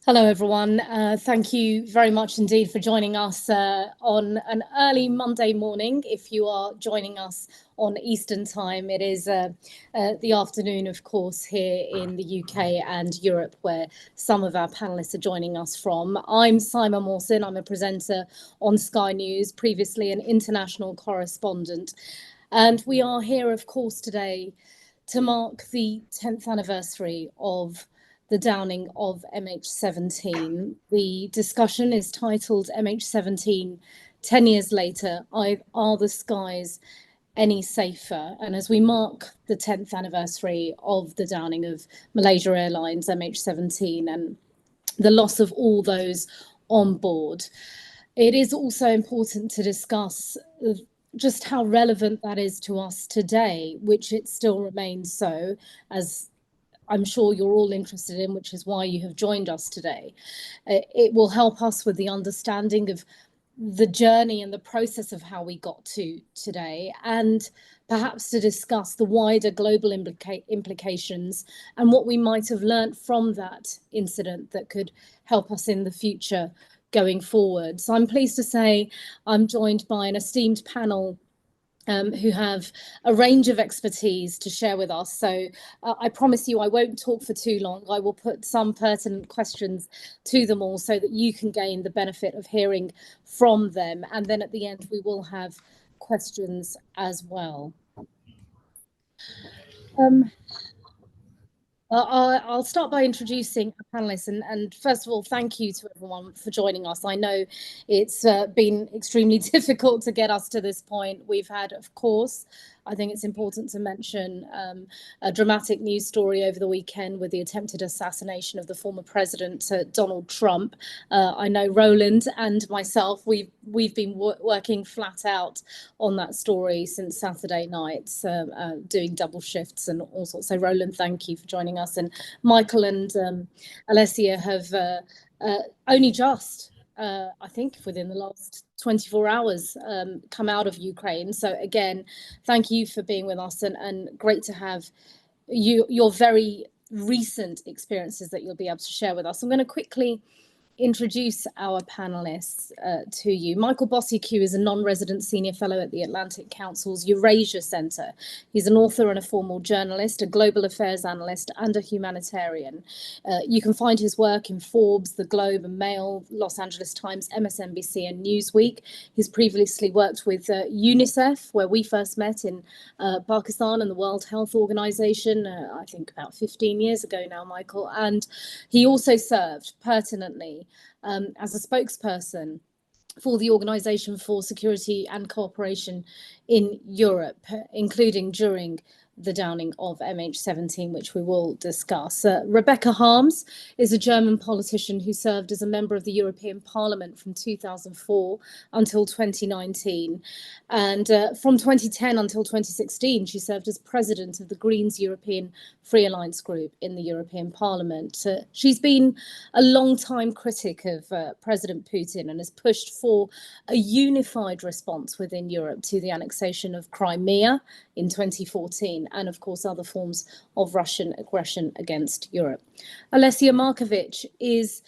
Hello, everyone. Thank you very much indeed for joining us on an early Monday morning. If you are joining us on Eastern time, it is the afternoon, of course, here in the UK and Europe, where some of our panelists are joining us from. I'm Simon Mawson. I'm a presenter on Sky News, previously an international correspondent. And we are here, of course, today to mark the 10th anniversary of the downing of MH17. The discussion is titled MH17, 10 years later, are the skies any safer? And as we mark the 10th anniversary of the downing of Malaysia Airlines MH17 and the loss of all those on board, it is also important to discuss just how relevant that is to us today, which it still remains so, as I'm sure you're all interested in, which is why you have joined us today. It will help us with the understanding of the journey and the process of how we got to today, and perhaps to discuss the wider global implications and what we might have learnt from that incident that could help us in the future going forward. So I'm pleased to say I'm joined by an esteemed panel who have a range of expertise to share with us. So I promise you I won't talk for too long. I will put some pertinent questions to them all so that you can gain the benefit of hearing from them. And then at the end, we will have questions as well. I'll start by introducing our panelists, and first of all, thank you to everyone for joining us. I know it's been extremely difficult to get us to this point. We've had, of course, I think it's important to mention a dramatic news story over the weekend with the attempted assassination of the former president, Donald Trump. I know Roland and myself, we've been working flat out on that story since Saturday night, doing double shifts and all sorts. So Roland, thank you for joining us. And Michael and Alesia have only just, I think within the last 24 hours, come out of Ukraine. So again, thank you for being with us, and great to have your very recent experiences that you'll be able to share with us. I'm going to quickly introduce our panelists to you. Michael Bossycue is a non-resident senior fellow at the Atlantic Council's Eurasia Centre. He's an author and a former journalist, a global affairs analyst, and a humanitarian. You can find his work in Forbes, The Globe and Mail, Los Angeles Times, MSNBC and Newsweek. He's previously worked with UNICEF, where we first met in Pakistan, and the World Health Organization, I think about 15 years ago now, Michael. And he also served pertinently as a spokesperson for the Organization for Security and Cooperation in Europe, including during the downing of MH17, which we will discuss. Rebecca Harms is a German politician who served as a member of the European Parliament from 2004 until 2019. And from 2010 until 2016, she served as president of the Greens European Free Alliance Group in the European Parliament. She's been a long-time critic of President Putin and has pushed for a unified response within Europe to the annexation of Crimea in 2014, and of course other forms of Russian aggression against Europe. Alesia Markovich is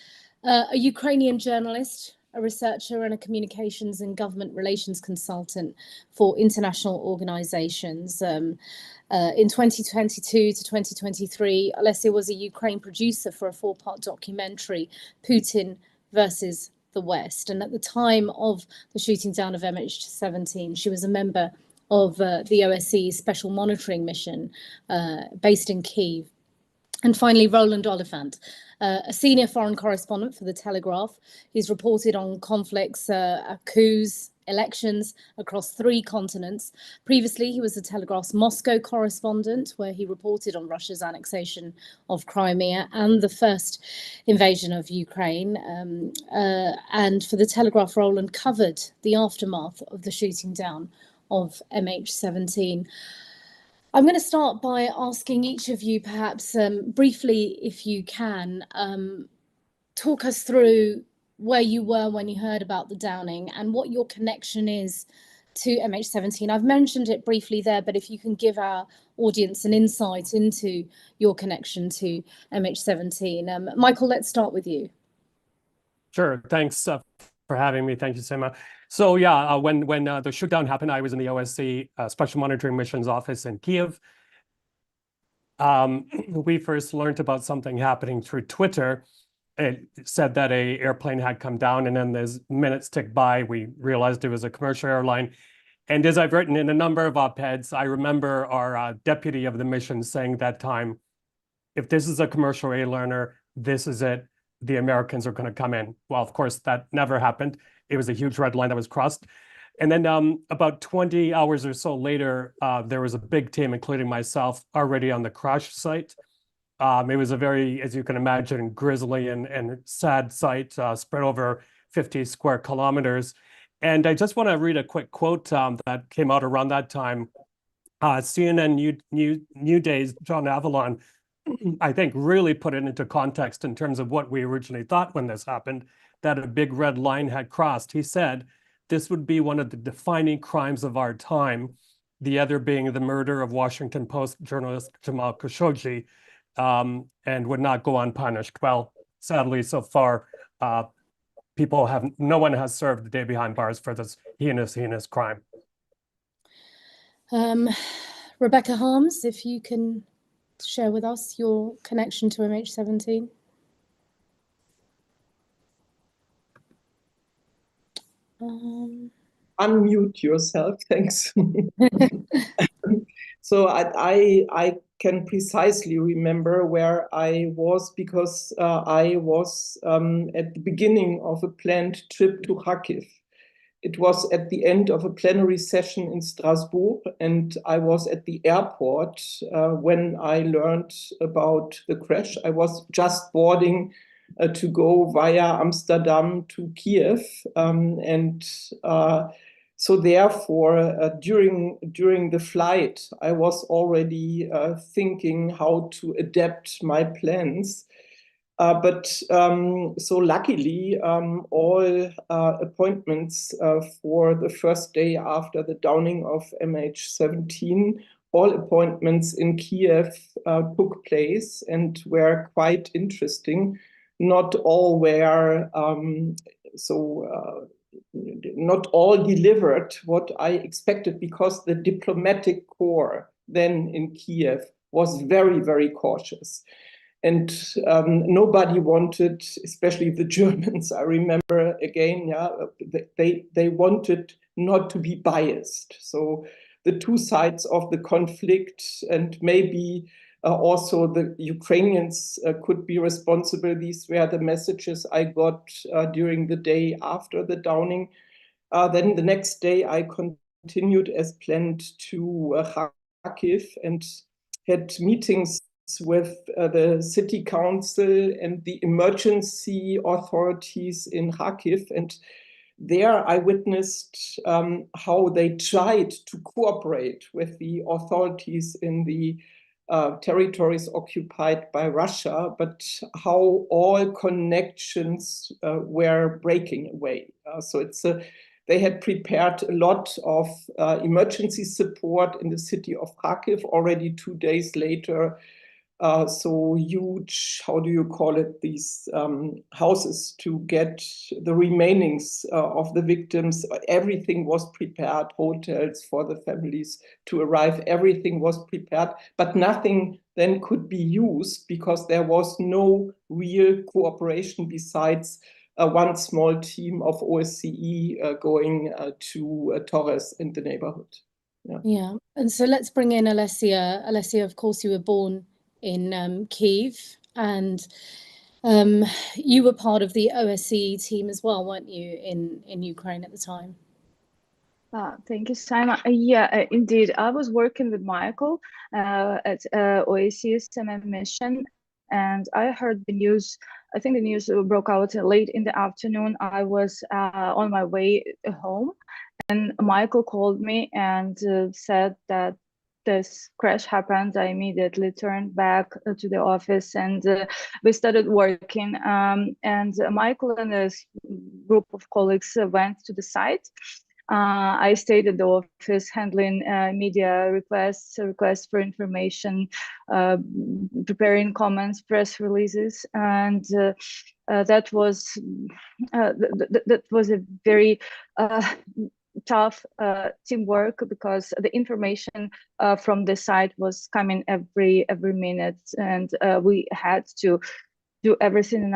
a Ukrainian journalist, a researcher and a communications and government relations consultant for international organizations. In 2022 to 2023, Alesia was a Ukraine producer for a 4-part documentary, Putin versus the West. And at the time of the shooting down of MH17, she was a member of the OSCE's Special Monitoring Mission based in Kyiv. And finally, Roland Oliphant, a senior foreign correspondent for The Telegraph. He's reported on conflicts, coups, elections across 3 continents. Previously, he was the Telegraph's Moscow correspondent, where he reported on Russia's annexation of Crimea and the first invasion of Ukraine. And for The Telegraph, Roland covered the aftermath of the shooting down of MH17. I'm going to start by asking each of you, perhaps briefly, if you can, talk us through where you were when you heard about the downing and what your connection is to MH17. I've mentioned it briefly there, but if you can give our audience an insight into your connection to MH17. Michael, let's start with you. Sure. Thanks for having me. Thank you, Sema. So yeah, when the shutdown happened, I was in the OSC Special Monitoring Missions office in Kiev. We first learned about something happening through Twitter. It said that a airplane had come down, and then as minutes ticked by, we realized it was a commercial airline. And as I've written in a number of op-eds, I remember our deputy of the mission saying that time, if this is a commercial airliner, this is it. The Americans are going to come in. Well, of course, that never happened. It was a huge red line that was crossed. And then about 20 hours or so later, there was a big team, including myself, already on the crash site. It was a very, as you can imagine, grisly and sad site spread over 50 square kilometers. And I just want to read a quick quote that came out around that time. CNN New Day's John Avalon, I think, really put it into context in terms of what we originally thought when this happened, that a big red line had crossed. He said, this would be one of the defining crimes of our time, the other being the murder of Washington Post journalist Jamal Khashoggi, and would not go unpunished. Well, sadly, so far, no one has served the day behind bars for this heinous crime. Rebecca Harms, if you can share with us your connection to MH17. Unmute yourself, thanks. So I can precisely remember where I was, because I was at the beginning of a planned trip to Kharkiv. It was at the end of a plenary session in Strasbourg, and I was at the airport when I learned about the crash. I was just boarding to go via Amsterdam to Kiev, so therefore, during the flight, I was already thinking how to adapt my plans. So luckily, all appointments for the first day after the downing of MH17, all appointments in Kiev took place and were quite interesting. Not all were not all delivered what I expected, because the diplomatic corps then in Kiev was very, very cautious. And nobody wanted, especially the Germans, I remember again, they wanted not to be biased. So the two sides of the conflict, and maybe also the Ukrainians could be responsible. These were the messages I got during the day after the downing. Then the next day I continued as planned to Kharkiv and had meetings with the city council and the emergency authorities in Kharkiv. And there I witnessed how they tried to cooperate with the authorities in the territories occupied by Russia, but how all connections were breaking away. They had prepared a lot of emergency support in the city of Kharkiv already 2 days later. So huge, how do you call it, these houses to get the remainings of the victims. Everything was prepared, hotels for the families to arrive, everything was prepared, but nothing then could be used because there was no real cooperation besides one small team of OSCE going to Torres in the neighborhood. Yeah, and so let's bring in Alesia. Alesia, of course, you were born in Kiev, and you were part of the OSCE team as well, weren't you, in Ukraine at the time? Thank you, Simon. Yeah, indeed. I was working with Michael at OSCE's mission, and I heard the news. I think the news broke out late in the afternoon. I was on my way home, and Michael called me and said that this crash happened. I immediately turned back to the office, and we started working. And Michael and a group of colleagues went to the site. I stayed at the office handling media requests for information, preparing comments, press releases, and that was a very tough teamwork, because the information from the site was coming every minute, and we had to do everything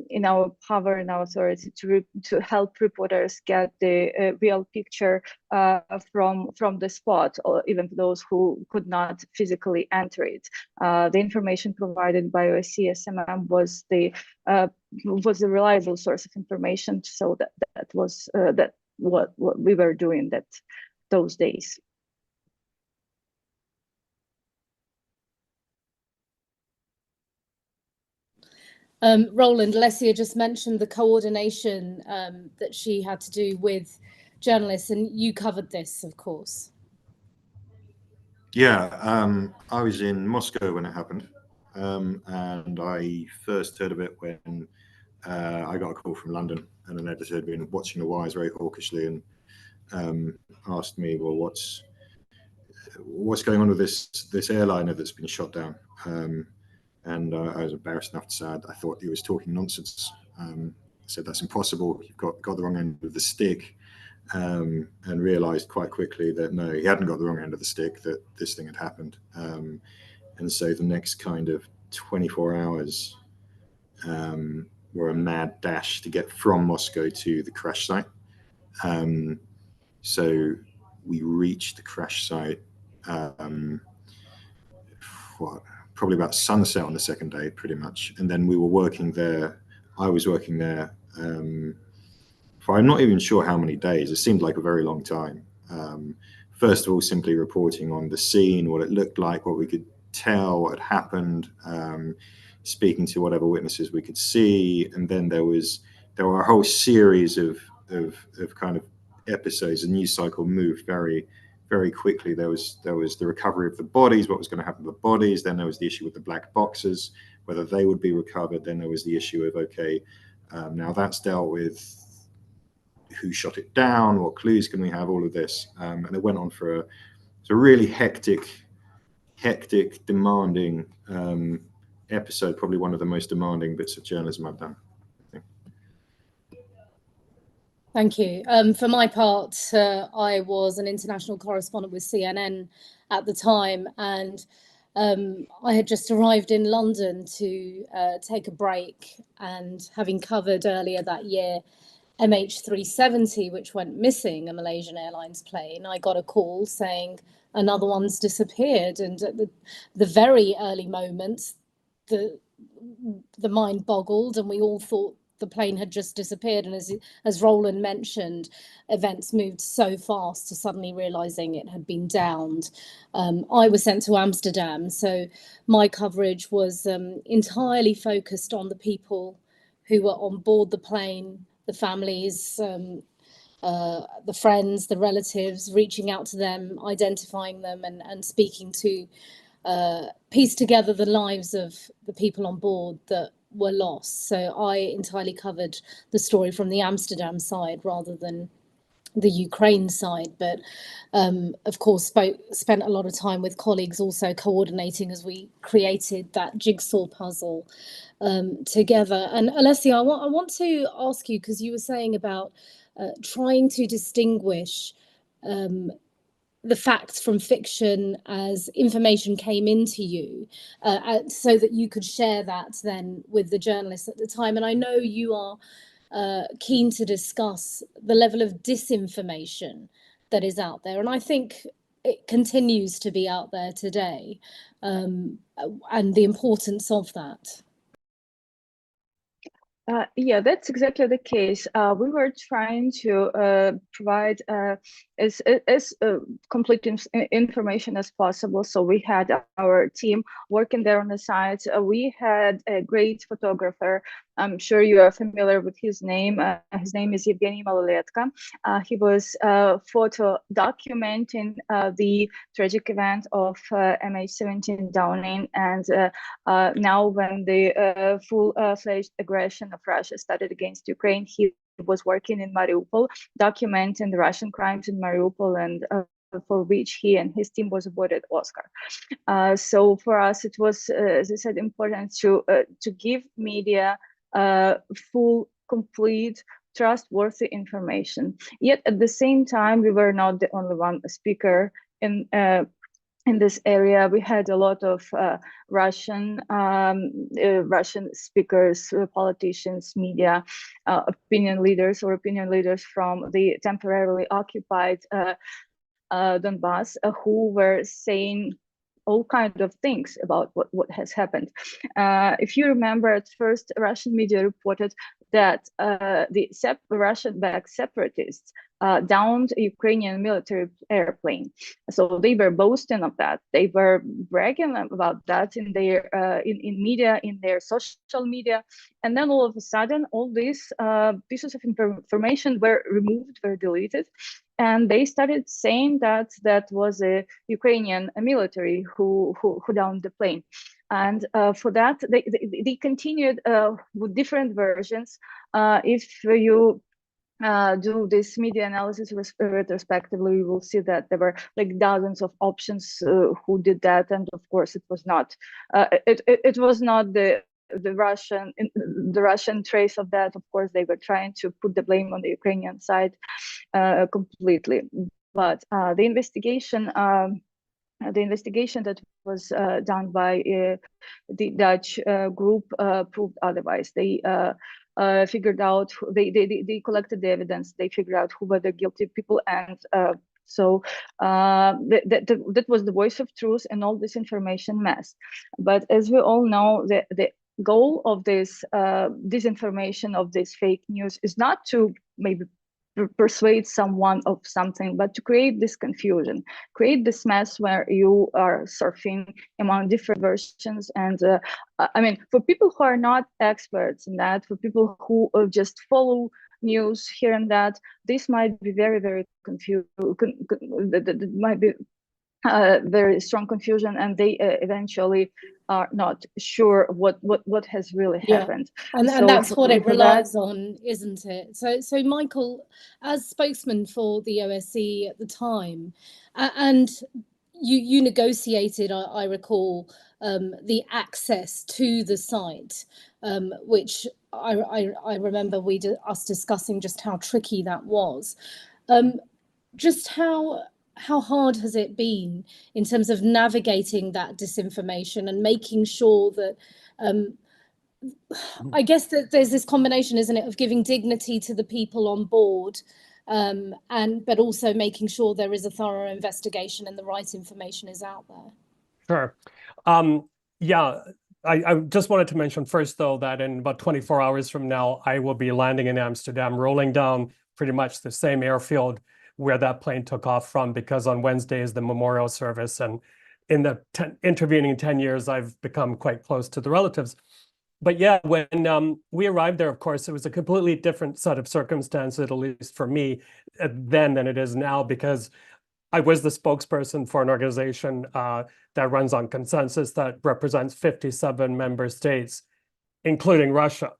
in our power and our authority to help reporters get the real picture from the spot, or even those who could not physically enter it. The information provided by OSCE-SMM was the reliable source of information, so that was what we were doing those days. Roland, Alesia just mentioned the coordination that she had to do with journalists, and you covered this, of course. Yeah, I was in Moscow when it happened, and I first heard of it when I got a call from London, and an editor had been watching the wires very hawkishly and asked me, well, what's going on with this airliner that's been shot down? And I was embarrassed enough to say I thought he was talking nonsense. I said, that's impossible. You've got the wrong end of the stick, and realized quite quickly that no, he hadn't got the wrong end of the stick, that this thing had happened. And so the next kind of 24 hours were a mad dash to get from Moscow to the crash site. So we reached the crash site probably about sunset on the second day, pretty much. And then we were working there. I was working there for I'm not even sure how many days. It seemed like a very long time. First of all, simply reporting on the scene, what it looked like, what we could tell, what had happened, speaking to whatever witnesses we could see. And then there were a whole series of kind of episodes. The news cycle moved very, very quickly. There was the recovery of the bodies, what was going to happen to the bodies. Then there was the issue with the black boxes, whether they would be recovered. Then there was the issue of, okay, now that's dealt with. Who shot it down? What clues can we have? All of this, and it went on for a really hectic, demanding episode. Probably one of the most demanding bits of journalism I've done, I think. Thank you. For my part, I was an international correspondent with CNN at the time, and I had just arrived in London to take a break, and having covered earlier that year MH17, which went missing, a Malaysian Airlines plane, I got a call saying another one's disappeared. And at the very early moments, the mind boggled, and we all thought the plane had just disappeared. And as Roland mentioned, events moved so fast to suddenly realizing it had been downed. I was sent to Amsterdam, so my coverage was entirely focused on the people who were on board the plane, the families, the friends, the relatives, reaching out to them, identifying them, and speaking to piece together the lives of the people on board that were lost. So I entirely covered the story from the Amsterdam side rather than the Ukraine side, but of course spent a lot of time with colleagues also coordinating as we created that jigsaw puzzle together. And Alesia, I want to ask you, because you were saying about trying to distinguish the facts from fiction as information came into you, so that you could share that then with the journalists at the time. And I know you are keen to discuss the level of disinformation that is out there. And I think it continues to be out there today, and the importance of that. Yeah, that's exactly the case. We were trying to provide as complete information as possible. So we had our team working there on the site. We had a great photographer. I'm sure you are familiar with his name. His name is Evgeny Maloletka. He was photo documenting the tragic event of MH17 downing. And now when the full-fledged aggression of Russia started against Ukraine, he was working in Mariupol, documenting the Russian crimes in Mariupol, and for which he and his team was awarded Oscar. So for us, it was, as I said, important to give media full, complete, trustworthy information. Yet at the same time, we were not the only one speaker in this area. We had a lot of Russian speakers, politicians, media, opinion leaders from the temporarily occupied Donbass, who were saying all kinds of things about what has happened. If you remember, at first, Russian media reported that the Russian-backed separatists downed a Ukrainian military airplane. So they were boasting of that. They were bragging about that in their in media, in their social media. And then all of a sudden, all these pieces of information were removed, were deleted. And they started saying that that was a Ukrainian military who downed the plane. And for that, they continued with different versions. If you do this media analysis retrospectively, you will see that there were like dozens of options who did that. And of course, it was not it was not the Russian trace of that. Of course, they were trying to put the blame on the Ukrainian side completely. But the investigation that was done by the Dutch group proved otherwise. They figured out, they collected the evidence, they figured out who were the guilty people, and so that was the voice of truth in all this information mess. But as we all know, the goal of this disinformation, of this fake news, is not to maybe persuade someone of something, but to create this confusion, create this mess where you are surfing among different versions. And I mean, for people who are not experts in that, for people who just follow news here and that, this might be very, very confused. That might be very strong confusion, and they eventually are not sure what has really happened. And that's what it relies on, isn't it? So Michael, as spokesman for the OSCE at the time, and you negotiated, I recall, the access to the site, which I remember us discussing just how tricky that was. Just how hard has it been in terms of navigating that disinformation and making sure that, I guess that there's this combination, isn't it, of giving dignity to the people on board, but also making sure there is a thorough investigation and the right information is out there? Sure. Yeah, I just wanted to mention first, though, that in about 24 hours from now, I will be landing in Amsterdam, rolling down pretty much the same airfield where that plane took off from, because on Wednesday is the memorial service. And in the intervening 10 years, I've become quite close to the relatives. But yeah, when we arrived there, of course, it was a completely different set of circumstances, at least for me, then than it is now, because I was the spokesperson for an organization that runs on consensus that represents 57 member states, including Russia.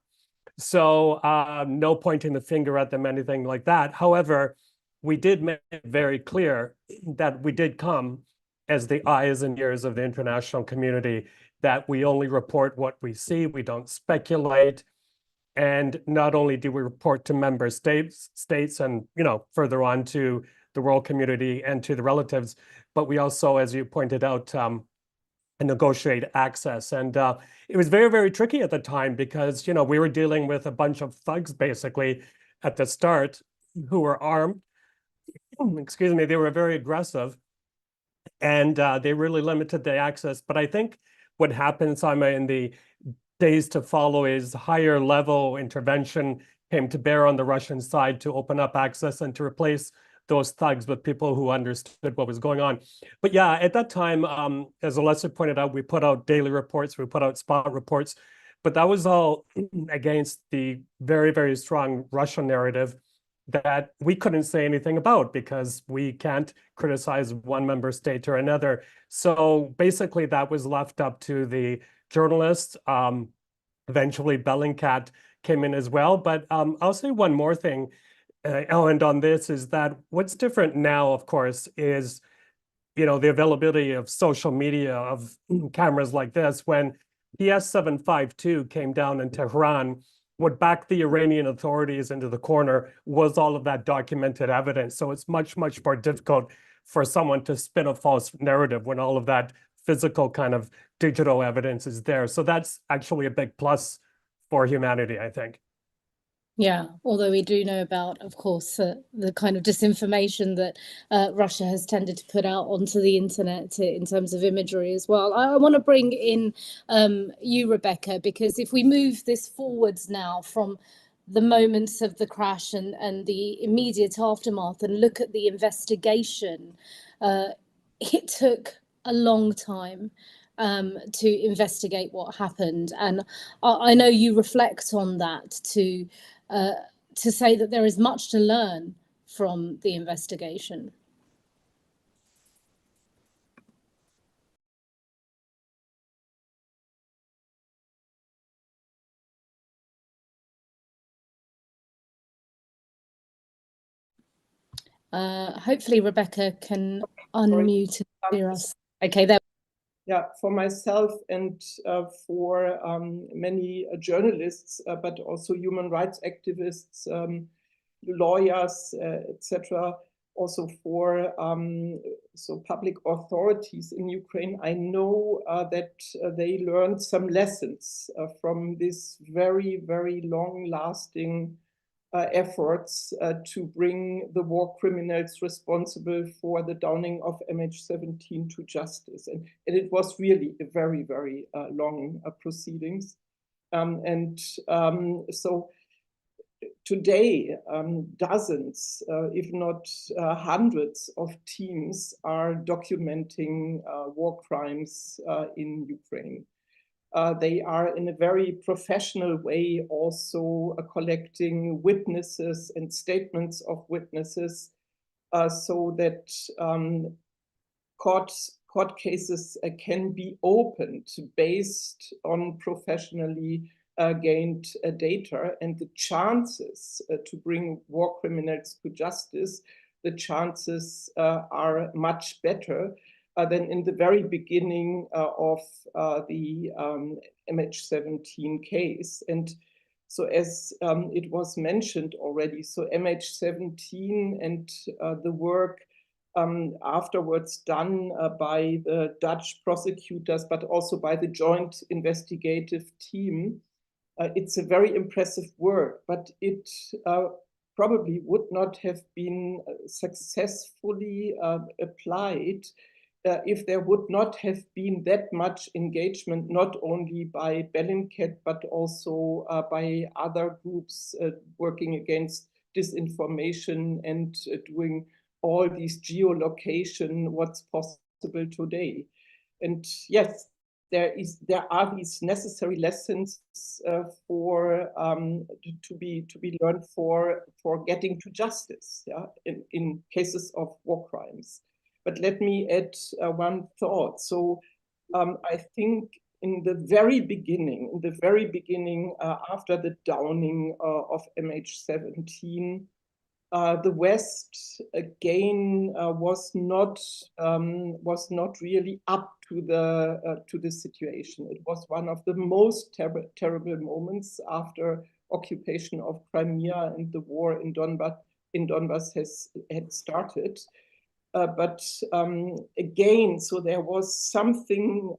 So no pointing the finger at them, anything like that. However, we did make it very clear that we did come as the eyes and ears of the international community, that we only report what we see, we don't speculate. And not only do we report to member states and, you know, further on to the world community and to the relatives, but we also, as you pointed out, negotiate access. And it was very, very tricky at the time, because, you know, we were dealing with a bunch of thugs basically at the start who were armed. Excuse me, they were very aggressive, and they really limited the access. But I think what happened, Simon, in the days to follow is higher level intervention came to bear on the Russian side to open up access and to replace those thugs with people who understood what was going on. But yeah, at that time, as Alesia pointed out, we put out daily reports, we put out spot reports, but that was all against the very, very strong Russian narrative that we couldn't say anything about, because we can't criticize one member state or another. So basically that was left up to the journalists. Eventually Bellingcat came in as well. But I'll say one more thing, Ellen, on this is that what's different now, of course, is the availability of social media, of cameras like this. When PS752 came down in Tehran, what backed the Iranian authorities into the corner was all of that documented evidence. So it's much, much more difficult for someone to spin a false narrative when all of that physical kind of digital evidence is there. So that's actually a big plus for humanity, I think. Yeah, although we do know about, of course, the kind of disinformation that Russia has tended to put out onto the internet in terms of imagery as well. I want to bring in you, Rebecca, because if we move this forwards now from the moments of the crash and the immediate aftermath and look at the investigation, it took a long time to investigate what happened. And I know you reflect on that to say that there is much to learn from the investigation. Hopefully Rebecca can unmute and hear us. Okay, there. Yeah, for myself and for many journalists, but also human rights activists, lawyers, etc., also for public authorities in Ukraine, I know that they learned some lessons from this very, very long-lasting efforts to bring the war criminals responsible for the downing of MH17 to justice. And it was really a very, very long proceedings. So today, dozens, if not hundreds of teams are documenting war crimes in Ukraine. They are in a very professional way also collecting witnesses and statements of witnesses so that court cases can be opened based on professionally gained data, and the chances to bring war criminals to justice, the chances are much better than in the very beginning of the MH17 case. And so as it was mentioned already, so MH17 and the work afterwards done by the Dutch prosecutors, but also by the joint investigative team, it's a very impressive work, but it probably would not have been successfully applied if there would not have been that much engagement, not only by Bellingcat, but also by other groups working against disinformation and doing all these geolocation, what's possible today. And yes, there are these necessary lessons to be learned for getting to justice, yeah, in cases of war crimes. But let me add one thought. So I think in the very beginning, after the downing of MH17, the West again was not really up to the situation. It was one of the most terrible moments after occupation of Crimea and the war in Donbass had started. But again, so there was something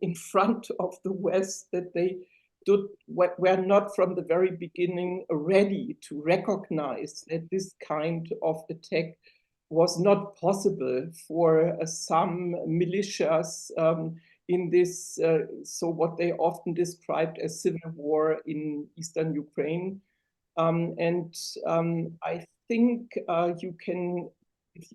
in front of the West that they were not from the very beginning ready to recognize that this kind of attack was not possible for some militias in this, so what they often described as civil war in eastern Ukraine. I think you can,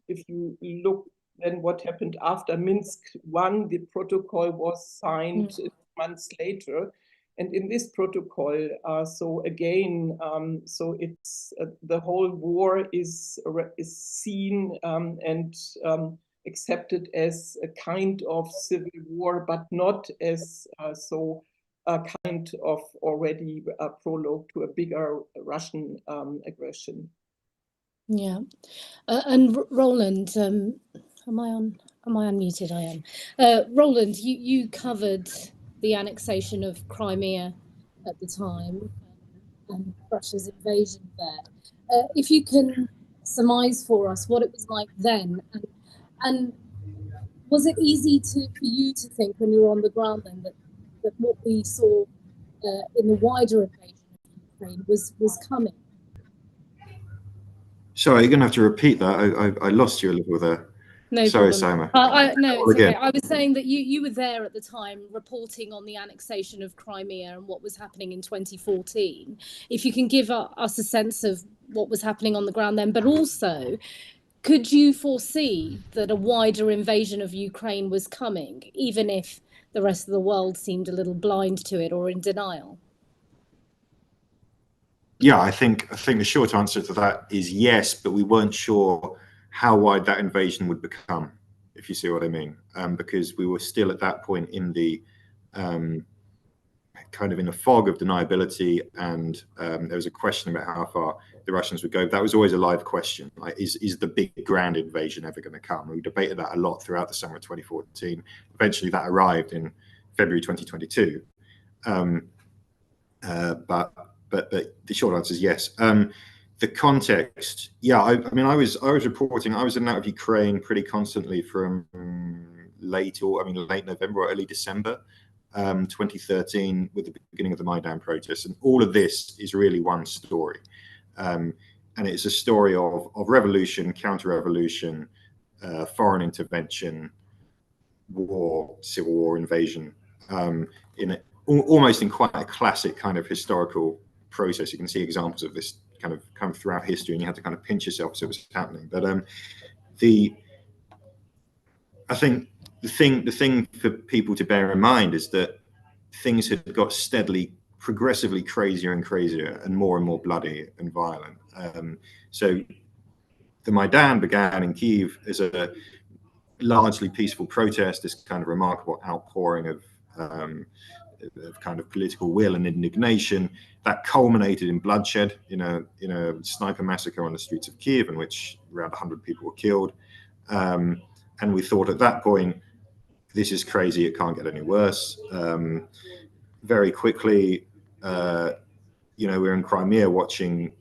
if you look then what happened after Minsk I, the protocol was signed months later. And in this protocol, so again, so it's the whole war is seen and accepted as a kind of civil war, but not as kind of already prologue to a bigger Russian aggression. Yeah, and Roland, am I unmuted? I am. Roland, you covered the annexation of Crimea at the time and Russia's invasion there. If you can surmise for us what it was like then, and was it easy for you to think when you were on the ground then that what we saw in the wider invasion of Ukraine was coming? Sorry, you're going to have to repeat that. I lost you a little there. No Sorry, problem. Saima. No, it's okay. I was saying that you were there at the time reporting on the annexation of Crimea and what was happening in 2014. If you can give us a sense of what was happening on the ground then, but also, could you foresee that a wider invasion of Ukraine was coming, even if the rest of the world seemed a little blind to it or in denial? Yeah, I think the short answer to that is yes, but we weren't sure how wide that invasion would become, if you see what I mean, because we were still at that point in the kind of in a fog of deniability, and there was a question about how far the Russians would go. That was always a live question. Like, is the big grand invasion ever going to come? We debated that a lot throughout the summer of 2014. Eventually, that arrived in February 2022. But the short answer is yes. The context, yeah. I mean, I was reporting. I was in and out of Ukraine pretty constantly from late November or early December 2013, with the beginning of the Maidan protests, and all of this is really one story, and it's a story of revolution, counter-revolution, foreign intervention, war, civil war, invasion, almost in quite a classic kind of historical process. You can see examples of this kind of throughout history, and you have to kind of pinch yourself as it was happening. But I think the thing for people to bear in mind is that things had got steadily, progressively crazier and crazier, and more bloody and violent. So the Maidan began in Kyiv as a largely peaceful protest, this kind of remarkable outpouring of kind of political will and indignation that culminated in bloodshed, in a sniper massacre on the streets of Kyiv, in which around 100 people were killed. And we thought at that point, this is crazy, it can't get any worse. Very quickly, we're in Crimea watching,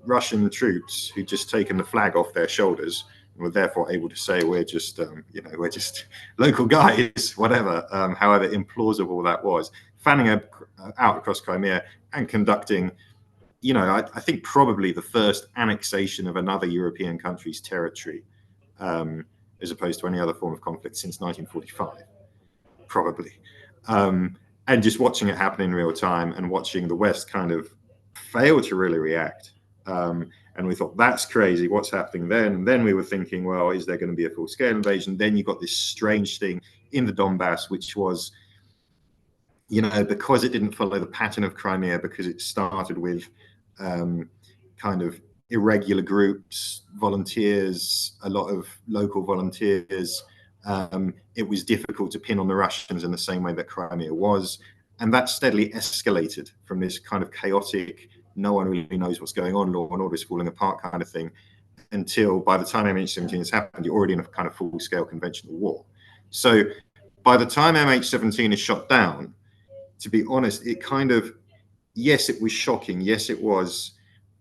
Russian troops who'd just taken the flag off their shoulders, and were therefore able to say, we're just local guys, whatever, however implausible that was, fanning out across Crimea and conducting, I think probably the first annexation of another European country's territory, as opposed to any other form of conflict since 1945, probably. And just watching it happen in real time, and watching the West kind of fail to really react. And we thought, that's crazy, what's happening then? And then we were thinking, well, is there going to be a full-scale invasion? Then you got this strange thing in the Donbass, which was, because it didn't follow the pattern of Crimea, because it started with kind of irregular groups, volunteers, a lot of local volunteers. It was difficult to pin on the Russians in the same way that Crimea was. And that steadily escalated from this kind of chaotic, no one really knows what's going on, law and order is falling apart kind of thing, until by the time MH17 has happened, you're already in a kind of full-scale conventional war. So by the time MH17 is shot down, to be honest, it kind of, yes, it was shocking. Yes, it was,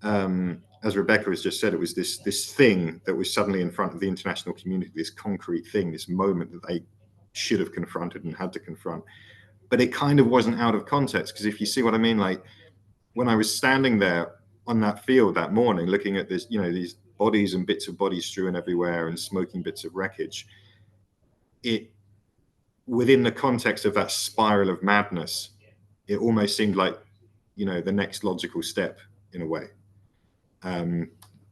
as Rebecca has just said, it was this thing that was suddenly in front of the international community, this concrete thing, this moment that they should have confronted and had to confront. But it kind of wasn't out of context, because if you see what I mean, like when I was standing there on that field that morning, looking at this, these bodies and bits of bodies strewn everywhere and smoking bits of wreckage, it, within the context of that spiral of madness, it almost seemed like, the next logical step in a way.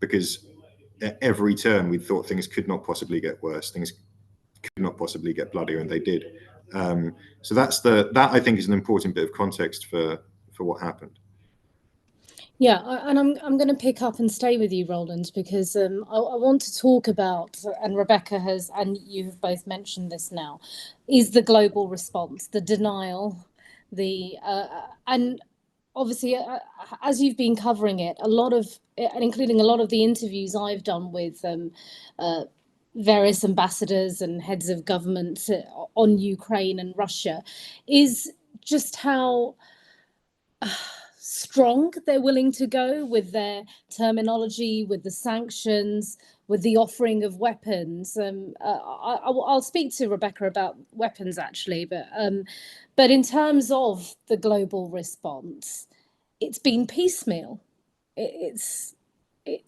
Because at every turn we thought things could not possibly get worse, things could not possibly get bloodier, and they did. So that I think is an important bit of context for what happened. Yeah, and I'm going to pick up and stay with you, Roland, because I want to talk about, and Rebecca has, and you have both mentioned this now, is the global response, the denial, the and obviously, as you've been covering it, a lot of, and including a lot of the interviews I've done with various ambassadors and heads of government on Ukraine and Russia, is just how strong they're willing to go with their terminology, with the sanctions, with the offering of weapons. I'll speak to Rebecca about weapons actually, but in terms of the global response, it's been piecemeal. It's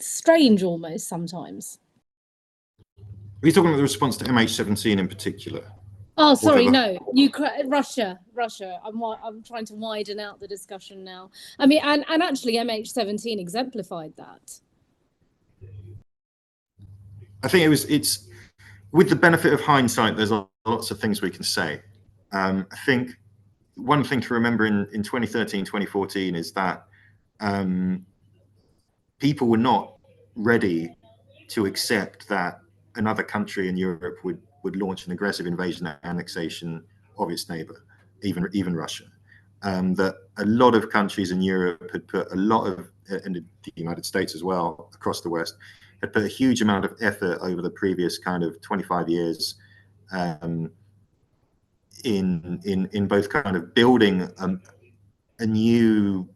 strange almost sometimes. Are you talking about the response to MH17 in particular? Oh, sorry, no, Ukraine, Russia. I'm trying to widen out the discussion now. I mean, and actually MH17 exemplified that. I think it's with the benefit of hindsight, there's lots of things we can say. I think one thing to remember in 2013, 2014 is that people were not ready to accept that another country in Europe would launch an aggressive invasion and annexation of its neighbor, even Russia. That a lot of countries in Europe had put a lot of, and the United States as well, across the West, had put a huge amount of effort over the previous kind of 25 years in both kind of building a new,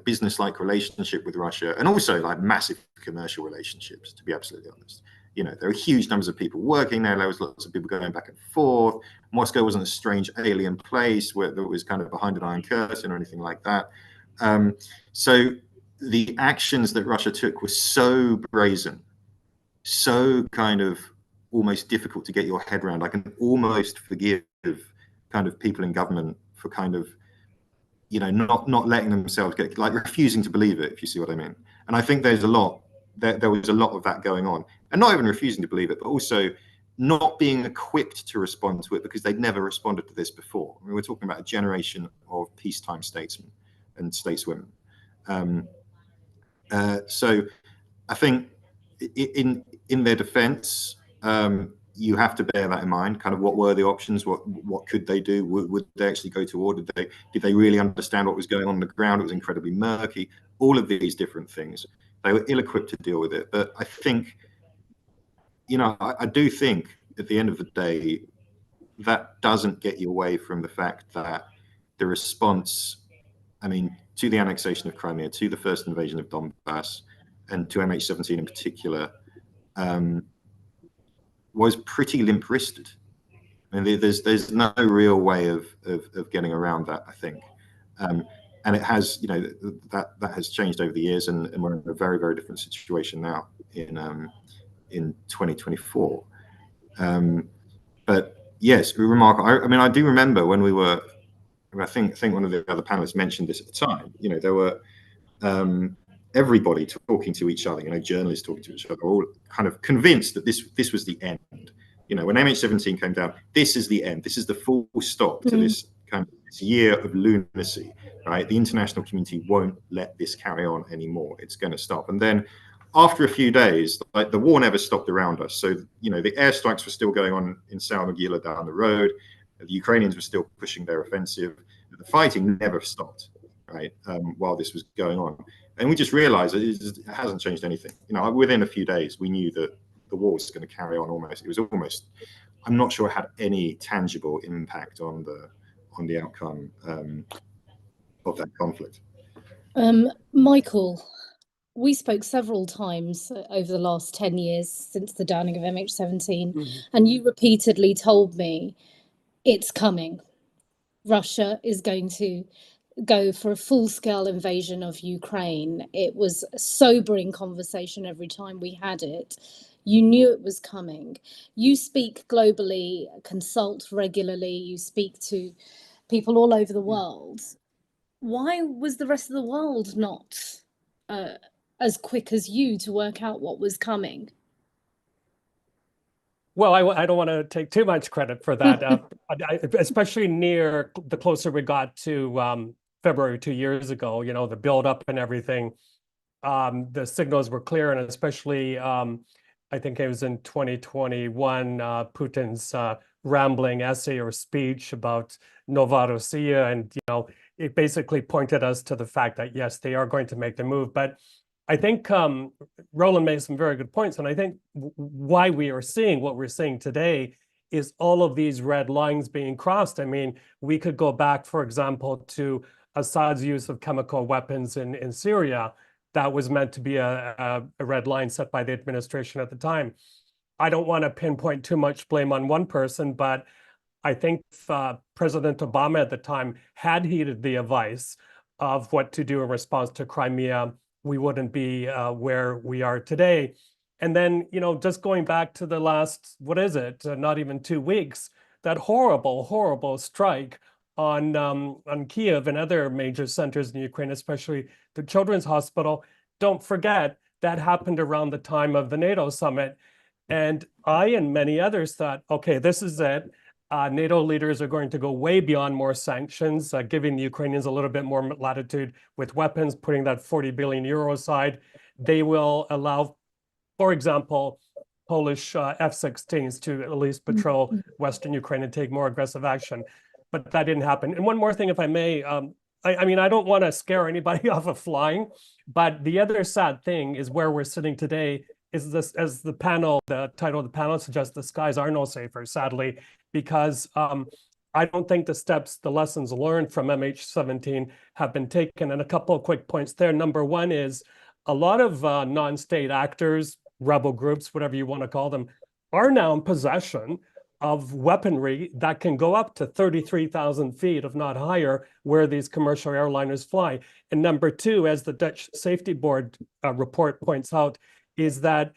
business-like relationship with Russia, and also like massive commercial relationships, to be absolutely honest. There are huge numbers of people working there. There was lots of people going back and forth. Moscow wasn't a strange alien place where that was kind of behind an iron curtain or anything like that. So the actions that Russia took were so brazen, so kind of almost difficult to get your head around. I can almost forgive kind of people in government for kind of, not letting themselves get, like, refusing to believe it, if you see what I mean. And I think there's a lot, there was a lot of that going on, and not even refusing to believe it, but also not being equipped to respond to it because they'd never responded to this before. I mean, we're talking about a generation of peacetime statesmen and stateswomen. So I think in their defense, you have to bear that in mind. Kind of, what were the options? What could they do? Would they actually go to war? Did they really understand what was going on the ground? It was incredibly murky. All of these different things. They were ill-equipped to deal with it. But I think, I do think at the end of the day, that doesn't get you away from the fact that the response, to the annexation of Crimea, to the first invasion of Donbass, and to MH17 in particular, was pretty limp-wristed. There's no real way of getting around that, I think. And it has, that has changed over the years, and we're in a very, very different situation now in 2024. But yes, remarkable. I do remember when we were, I think one of the other panelists mentioned this at the time. There were everybody talking to each other, journalists talking to each other, all kind of convinced that this was the end. When MH17 came down, this is the end. This is the full stop to this kind of this year of lunacy, right? The international community won't let this carry on anymore. It's going to stop. And then after a few days, like, the war never stopped around us. So, the airstrikes were still going on in Salmagila down the road. The Ukrainians were still pushing their offensive. The fighting never stopped, right, while this was going on. And we just realized that it hasn't changed anything. Within a few days, we knew that the war was going to carry on almost. It was almost, I'm not sure it had any tangible impact on the outcome of that conflict. Michael, we spoke several times over the last 10 years since the downing of MH17, and you repeatedly told me it's coming. Russia is going to go for a full-scale invasion of Ukraine. It was a sobering conversation every time we had it. You knew it was coming. You speak globally, consult regularly, you speak to people all over the world. Why was the rest of the world not as quick as you to work out what was coming? Well, I don't want to take too much credit for that, especially near the closer we got to February 2 years ago, the buildup and everything. The signals were clear, and especially I think it was in 2021, Putin's rambling essay or speech about Novorossiya, and it basically pointed us to the fact that yes, they are going to make the move. But I think Roland made some very good points, and I think why we are seeing what we're seeing today is all of these red lines being crossed. I mean, we could go back, for example, to Assad's use of chemical weapons in Syria. That was meant to be a red line set by the administration at the time. I don't want to pinpoint too much blame on one person, but I think President Obama at the time had heeded the advice of what to do in response to Crimea, we wouldn't be where we are today. And then, just going back to the last, what is it, not even 2 weeks, that horrible, horrible strike on Kyiv and other major centers in Ukraine, especially the Children's Hospital. Don't forget, that happened around the time of the NATO summit. And I and many others thought, okay, this is it. NATO leaders are going to go way beyond more sanctions, giving the Ukrainians a little bit more latitude with weapons, putting that 40 billion euro aside. They will allow, for example, Polish F-16s to at least patrol Western Ukraine and take more aggressive action. But that didn't happen. And one more thing, if I may, I mean, I don't want to scare anybody off of flying, but the other sad thing is where we're sitting today is this, as the title of the panel suggests, the skies are no safer, sadly, because I don't think the lessons learned from MH17 have been taken. And a couple of quick points there. Number one is a lot of non-state actors, rebel groups, whatever you want to call them, are now in possession of weaponry that can go up to 33,000 feet, if not higher, where these commercial airliners fly. And number two, as the Dutch Safety Board report points out, is that,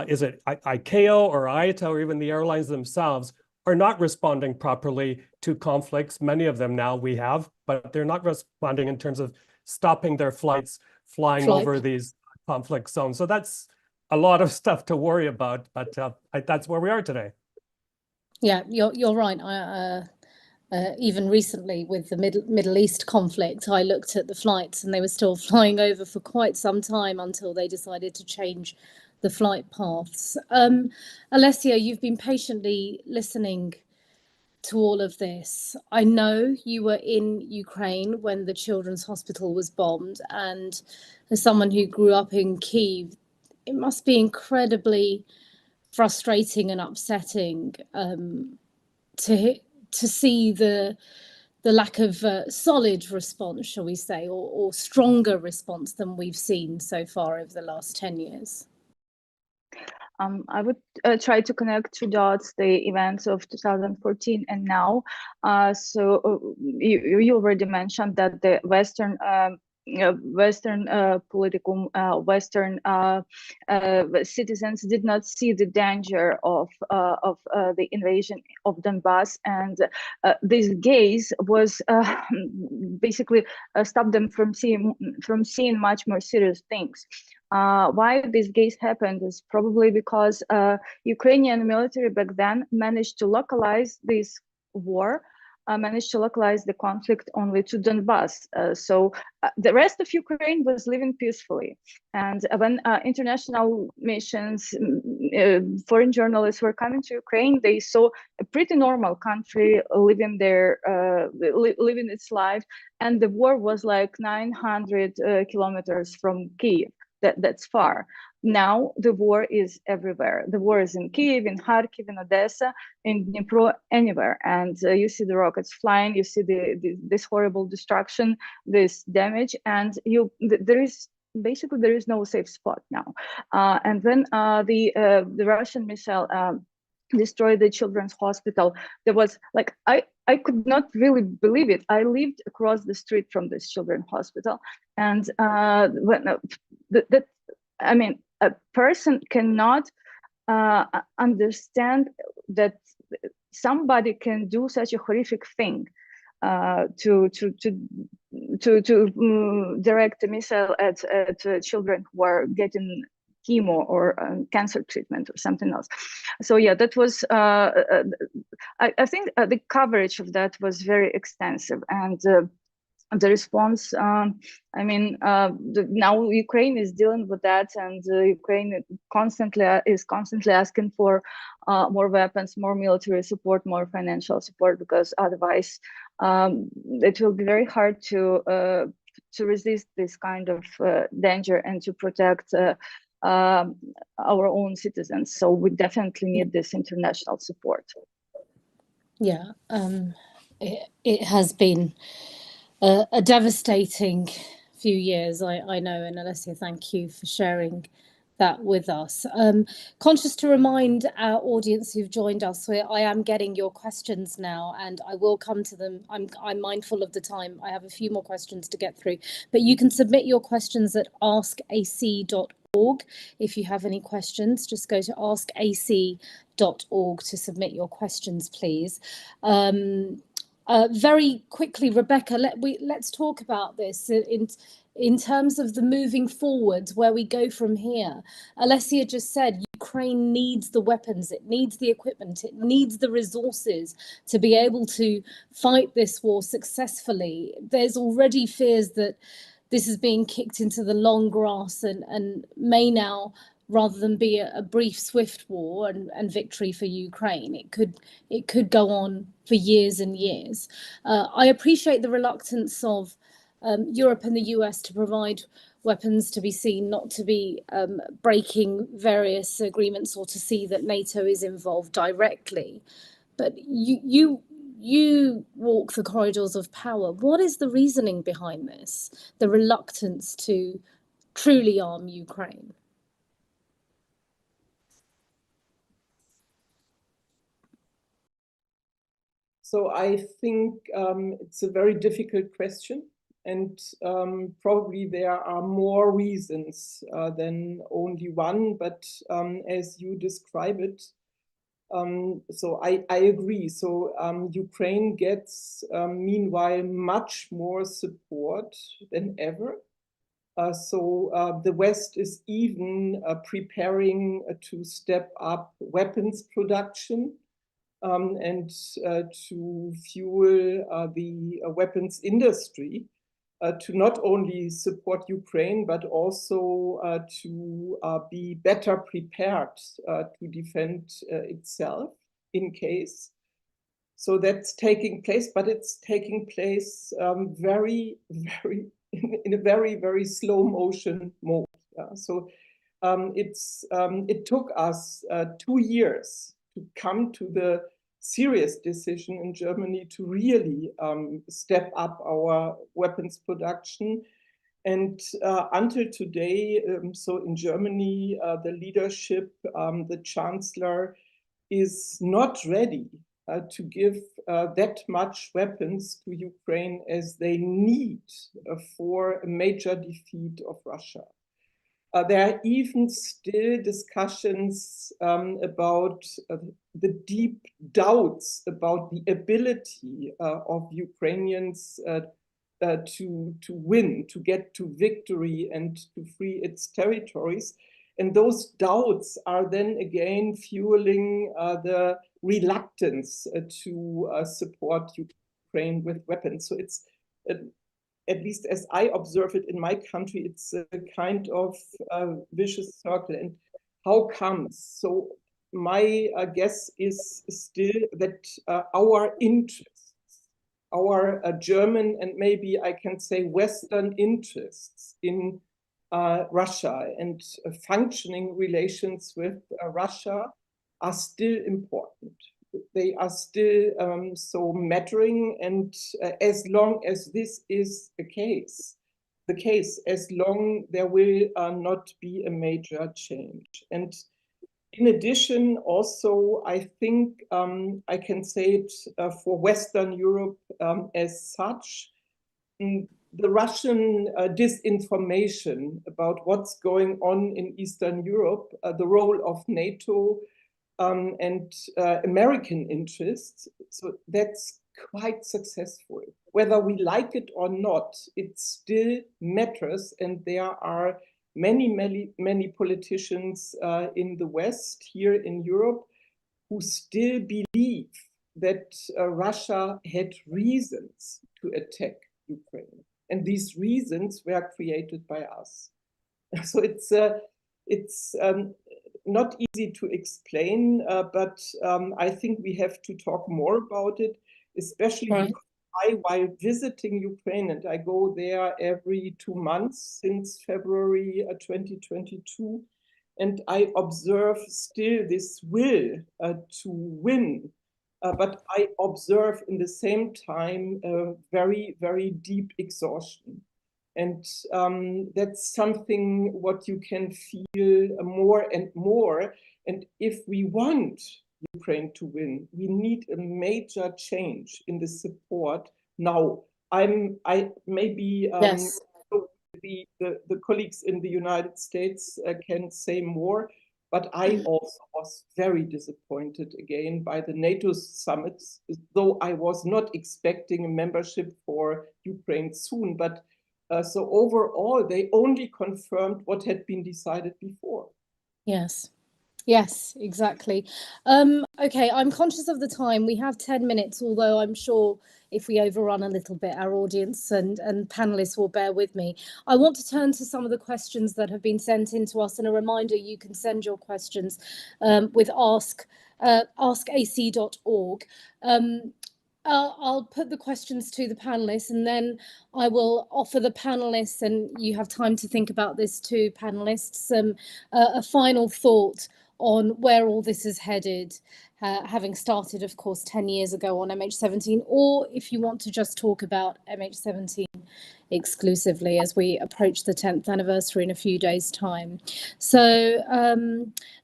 is it ICAO or IATA or even the airlines themselves are not responding properly to conflicts. Many of them now we have, but they're not responding in terms of stopping their flights, flying over these conflict zones. So that's a lot of stuff to worry about, but that's where we are today. Yeah, you're right. Even recently with the Middle East conflict, I looked at the flights and they were still flying over for quite some time until they decided to change the flight paths. Alesia, you've been patiently listening to all of this. I know you were in Ukraine when the Children's Hospital was bombed, and as someone who grew up in Kyiv, it must be incredibly frustrating and upsetting to see the lack of solid response, shall we say, or stronger response than we've seen so far over the last 10 years. I would try to connect two dots, the events of 2014 and now. So you already mentioned that the Western political Western citizens did not see the danger of the invasion of Donbass, and this gaze was basically stopped them from seeing much more serious things. Why this gaze happened is probably because Ukrainian military back then managed to localize this war. Managed to localize the conflict only to Donbass. So the rest of Ukraine was living peacefully. And when international missions, foreign journalists were coming to Ukraine, they saw a pretty normal country living living its life. And the war was like 900 kilometers from Kyiv. That's far. Now the war is everywhere. The war is in Kyiv, in Kharkiv, in Odessa, in Dnipro, anywhere. And you see the rockets flying, you see this horrible destruction, this damage, and there is no safe spot now. And when the Russian missile destroyed the Children's Hospital, there was like, I could not really believe it. I lived across the street from this Children's Hospital, and I mean, a person cannot understand that somebody can do such a horrific thing, to direct a missile at children who are getting chemo or cancer treatment or something else. So yeah, that was I think the coverage of that was very extensive, and the response, I mean, now Ukraine is dealing with that, and Ukraine is constantly asking for more weapons, more military support, more financial support, because otherwise it will be very hard to resist this kind of danger and to protect our own citizens. So we definitely need this international support. Yeah, it has been a devastating few years, I know, and Alesia, thank you for sharing that with us. Conscious to remind our audience who've joined us, I am getting your questions now, and I will come to them. I'm mindful of the time. I have a few more questions to get through, but you can submit your questions at askac.org. If you have any questions, just go to askac.org to submit your questions, please. Very quickly, Rebecca, let's talk about this in terms of the moving forwards, where we go from here. Alesia just said Ukraine needs the weapons, it needs the equipment, it needs the resources to be able to fight this war successfully. There's already fears that this is being kicked into the long grass and may now, rather than be a brief, swift war and victory for Ukraine, it could go on for years and years. I appreciate the reluctance of Europe and the US to provide weapons, to be seen not to be breaking various agreements or to see that NATO is involved directly. But you walk the corridors of power. What is the reasoning behind this, the reluctance to truly arm Ukraine? So I think it's a very difficult question, and probably there are more reasons than only one, but as you describe it, so I agree. So Ukraine gets, meanwhile, much more support than ever. So the West is even preparing to step up weapons production and to fuel the weapons industry, to not only support Ukraine, but also to be better prepared to defend itself in case. So that's taking place, but it's taking place very, very in a very, very slow motion mode. So it took us 2 years to come to the serious decision in Germany to really step up our weapons production. And until today, so in Germany, the leadership, the chancellor, is not ready to give that much weapons to Ukraine as they need for a major defeat of Russia. There are even still discussions about the deep doubts about the ability of Ukrainians to win, to get to victory and to free its territories. And those doubts are then again fueling the reluctance to support Ukraine with weapons. So it's at least as I observe it in my country, it's a kind of vicious circle. And how comes? So my guess is still that our interests, our German and maybe I can say Western interests in Russia and functioning relations with Russia are still important. They are still so mattering, and as long as this is the case, as long there will not be a major change. And in addition, also, I think I can say it for Western Europe as such, the Russian disinformation about what's going on in Eastern Europe, the role of NATO, and American interests. So that's quite successful. Whether we like it or not, it still matters. And there are many politicians in the West, here in Europe, who still believe that Russia had reasons to attack Ukraine. And these reasons were created by us. So it's not easy to explain, but I think we have to talk more about it, especially because while visiting Ukraine, and I go there every 2 months since February 2022, and I observe still this will to win. But I observe in the same time very, very deep exhaustion. And that's something what you can feel more and more. And if we want Ukraine to win, we need a major change in the support now. I maybe yes. the colleagues in the United States can say more, but I also was very disappointed again by the NATO summits, though I was not expecting a membership for Ukraine soon. But so overall, they only confirmed what had been decided before. Yes. Yes, exactly. Okay, I'm conscious of the time. We have 10 minutes, although I'm sure if we overrun a little bit, our audience and panelists will bear with me. I want to turn to some of the questions that have been sent in to us, and a reminder, you can send your questions with askac.org. I'll put the questions to the panelists, and then I will offer the panelists, and you have time to think about this too, panelists, a final thought on where all this is headed, having started, of course, 10 years ago on MH17, or if you want to just talk about MH17 exclusively as we approach the 10th anniversary in a few days' time. So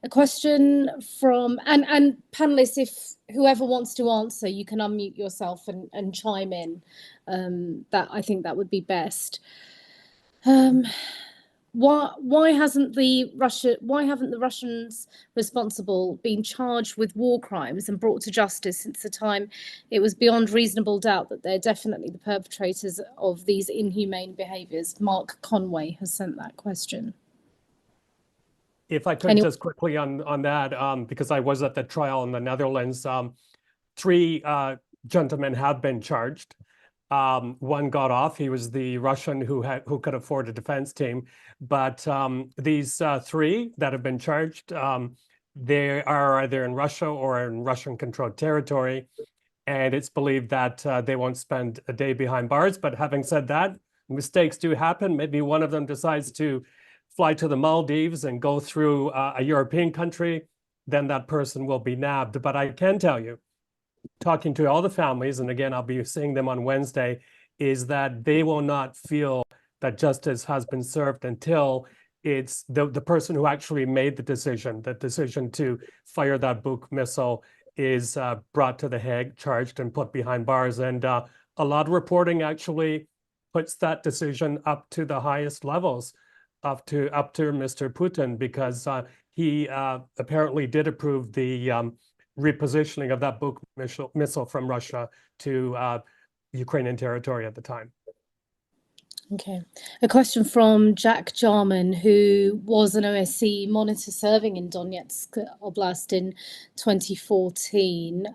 a question from, and panelists, if whoever wants to answer, you can unmute yourself and chime in. That I think that would be best. Why haven't the Russians responsible been charged with war crimes and brought to justice since the time it was beyond reasonable doubt that they're definitely the perpetrators of these inhumane behaviours? Mark Conway has sent that question. If I could just quickly on that, because I was at the trial in the Netherlands, 3 gentlemen have been charged. One got off. He was the Russian who could afford a defense team. But these 3 that have been charged, they are either in Russia or in Russian-controlled territory. And it's believed that they won't spend a day behind bars. But having said that, mistakes do happen. Maybe one of them decides to fly to the Maldives and go through a European country, then that person will be nabbed. But I can tell you, talking to all the families, and again, I'll be seeing them on Wednesday, is that they will not feel that justice has been served until it's the person who actually made the decision to fire that Buk missile is brought to The Hague, charged and put behind bars. And a lot of reporting actually puts that decision up to the highest levels, up to Mr. Putin, because he apparently did approve the repositioning of that Buk missile from Russia to Ukrainian territory at the time. Okay. A question from Jack Jarman, who was an OSCE monitor serving in Donetsk Oblast in 2014.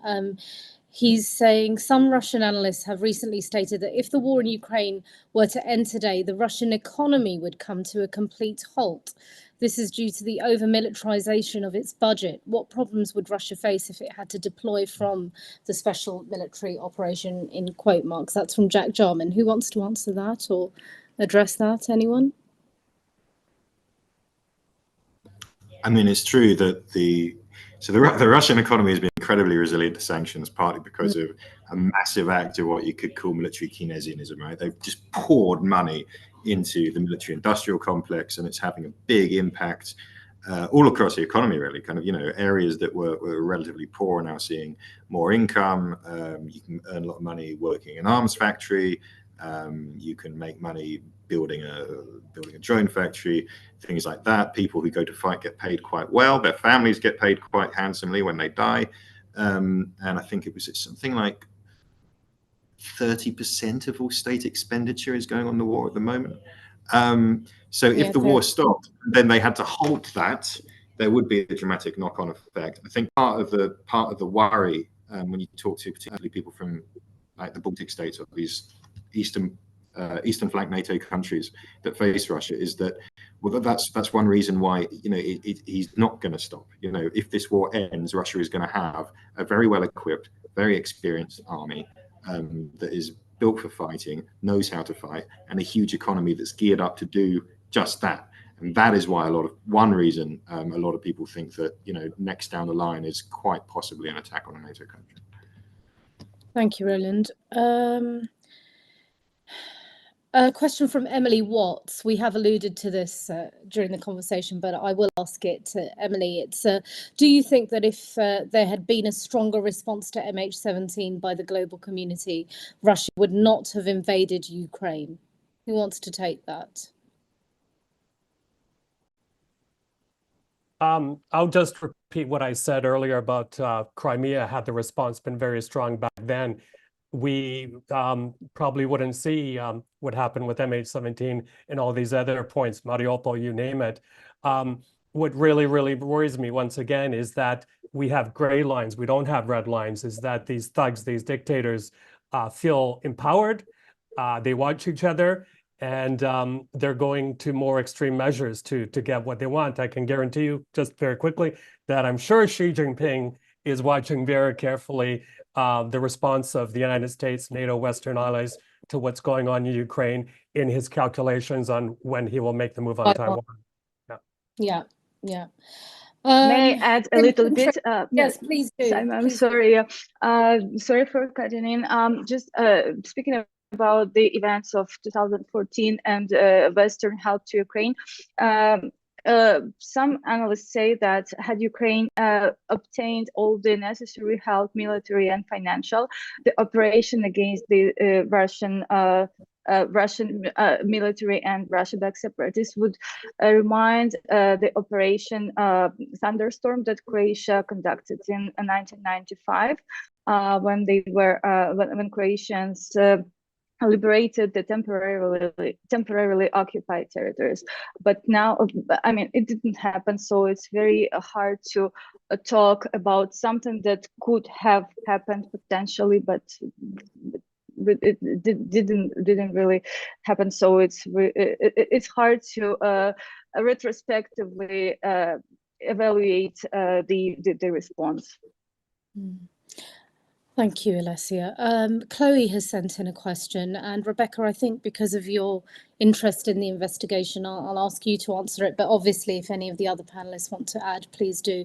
He's saying some Russian analysts have recently stated that if the war in Ukraine were to end today, the Russian economy would come to a complete halt. This is due to the over-militarization of its budget. What problems would Russia face if it had to deploy from the special military operation, in quote marks? That's from Jack Jarman. Who wants to answer that or address that? Anyone? I mean, it's true that the Russian economy has been incredibly resilient to sanctions, partly because of a massive act of what you could call military Keynesianism, right? They've just poured money into the military-industrial complex, and it's having a big impact all across the economy, really. Kind of, areas that were relatively poor are now seeing more income. You can earn a lot of money working in an arms factory. You can make money building a drone factory, things like that. People who go to fight get paid quite well. Their families get paid quite handsomely when they die. And I think it's something like 30% of all state expenditure is going on the war at the moment. So if the war stopped, then they had to halt that, there would be a dramatic knock-on effect. I think part of the worry when you talk to particularly people from like the Baltic states or these Eastern Eastern flank NATO countries that face Russia is that, well, that's one reason why, you know, he's not going to stop. You know, if this war ends, Russia is going to have a very well equipped, very experienced army that is built for fighting, knows how to fight, and a huge economy that's geared up to do just that. And that is why one reason a lot of people think that, you know, next down the line is quite possibly an attack on a NATO country. Thank you, Roland. A question from Emily Watts. We have alluded to this during the conversation, but I will ask it to Emily. It's, do you think that if there had been a stronger response to MH17 by the global community, Russia would not have invaded Ukraine? Who wants to take that? I'll just repeat what I said earlier about Crimea. Had the response been very strong back then, we probably wouldn't see what happened with MH17 and all these other points, Mariupol, you name it. What really, really worries me once again is that we have gray lines. We don't have red lines, is that these thugs, these dictators feel empowered. They watch each other, and they're going to more extreme measures to get what they want. I can guarantee you, just very quickly, that I'm sure Xi Jinping is watching very carefully the response of the United States, NATO, Western allies to what's going on in Ukraine in his calculations on when he will make the move on Taiwan. Yeah. May I add a little bit? Yes, please do. I'm sorry. Sorry for cutting in. Just speaking about the events of 2014 and Western help to Ukraine. Some analysts say that had Ukraine obtained all the necessary help, military and financial, the operation against the Russian military and Russia-backed separatists would remind the Operation Thunderstorm that Croatia conducted in 1995 when when Croatians liberated the temporarily occupied territories. But now, I mean, it didn't happen, so it's very hard to talk about something that could have happened potentially, but it didn't really happen. So it's hard to retrospectively evaluate the response. Thank you, Alesia. Chloe has sent in a question, and Rebecca, I think because of your interest in the investigation, I'll ask you to answer it, but obviously if any of the other panelists want to add, please do.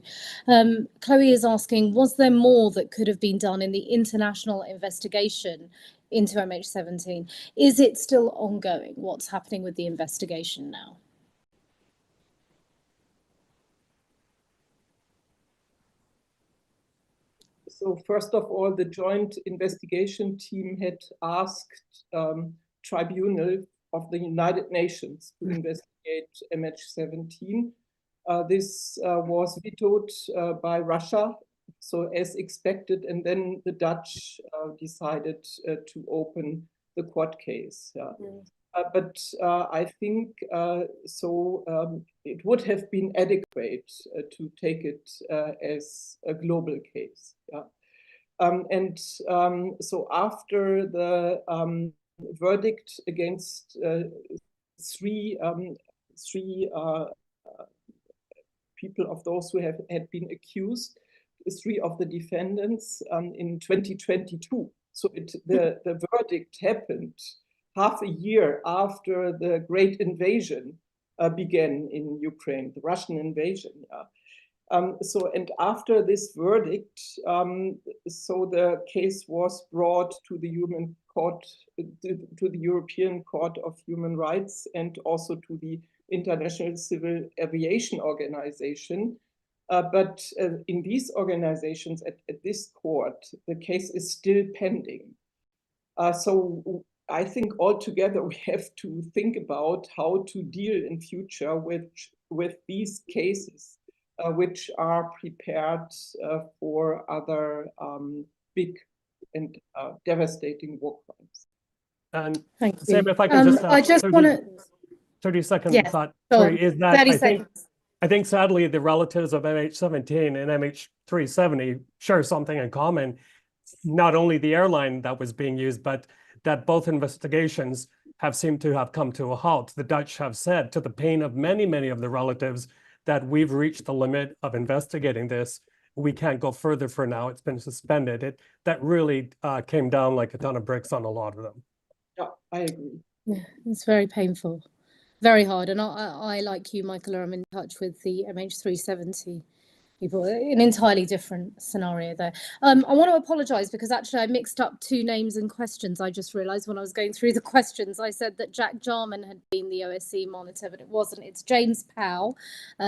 Chloe is asking, was there more that could have been done in the international investigation into MH17? Is it still ongoing? What's happening with the investigation now? So first of all, the joint investigation team had asked tribunal of the United Nations to investigate MH17. This was vetoed by Russia, so as expected, and then the Dutch decided to open the court case. But I think it would have been adequate to take it as a global case. So after the verdict against three people of those who had been accused, three of the defendants in 2022. So the verdict happened half a year after the great invasion began in Ukraine, the Russian invasion. And after this verdict, so the case was brought to the European Court of Human Rights and also to the International Civil Aviation Organization. But in these organizations, at this court, the case is still pending. So I think altogether we have to think about how to deal in future with these cases, which are prepared for other big and devastating war crimes. And thank you. Sam, if I can I just want to 30-second thought. So Sorry, is that I think sadly the relatives of MH17 and MH370 share something in common. Not only the airline that was being used, but that both investigations have seemed to have come to a halt. The Dutch have said, to the pain of many, many of the relatives, that we've reached the limit of investigating this. We can't go further for now. It's been suspended. That really came down like a ton of bricks on a lot of them. Yeah, I agree. Yeah, it's very painful, very hard. And I like you, Michael, I'm in touch with the MH17 people, an entirely different scenario there. I want to apologise because actually I mixed up two names and questions. I just realised when I was going through the questions, I said that Jack Jarman had been the OSCE monitor, but it wasn't. It's James Powell.